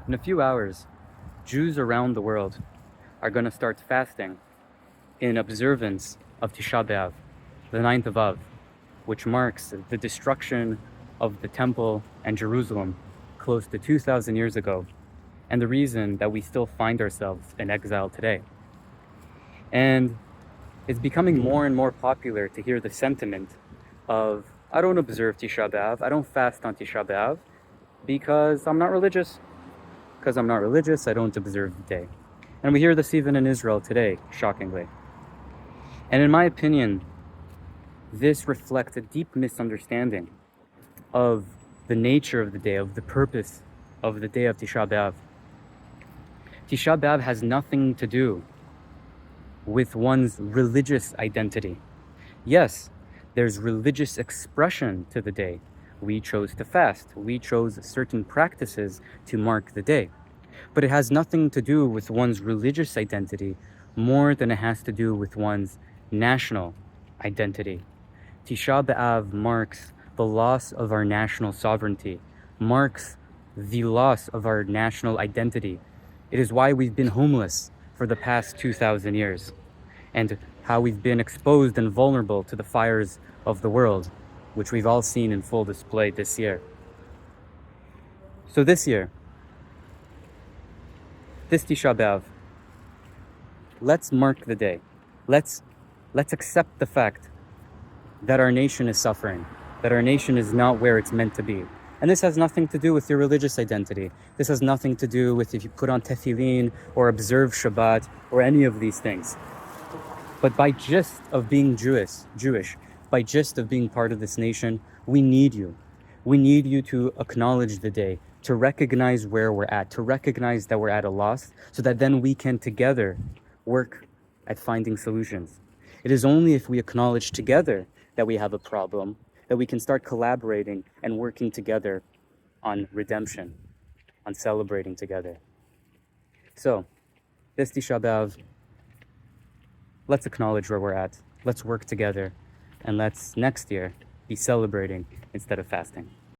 In a few hours, Jews around the world are going to start fasting in observance of Tisha Be'Av, the 9th of Av, which marks the destruction of the temple and Jerusalem close to 2,000 years ago, and the reason that we still find ourselves in exile today. And it's becoming more and more popular to hear the sentiment of, I don't observe Tisha Be'Av, I don't fast on Tisha Be'Av because I'm not religious. Because I'm not religious, I don't observe the day. And we hear this even in Israel today, shockingly. And in my opinion, this reflects a deep misunderstanding of the nature of the day, of the purpose of the day of Tisha B'Av. Tisha B'Av has nothing to do with one's religious identity. Yes, there's religious expression to the day. We chose to fast. We chose certain practices to mark the day. But it has nothing to do with one's religious identity more than it has to do with one's national identity. Tisha B'Av marks the loss of our national sovereignty, marks the loss of our national identity. It is why we've been homeless for the past 2,000 years, and how we've been exposed and vulnerable to the fires of the world, which we've all seen in full display this year. So this year, this Tisha B'Av, let's mark the day. Let's accept the fact that our nation is suffering, that our nation is not where it's meant to be. And this has nothing to do with your religious identity. This has nothing to do with if you put on tefillin or observe Shabbat or any of these things. But by gist of being Jewish, by gist of being part of this nation, we need you. We need you to acknowledge the day, to recognize where we're at, to recognize that we're at a loss, so that then we can together work at finding solutions. It is only if we acknowledge together that we have a problem that we can start collaborating and working together on redemption, on celebrating together. So, this Tisha B'Av, let's acknowledge where we're at, let's work together, and let's next year be celebrating instead of fasting.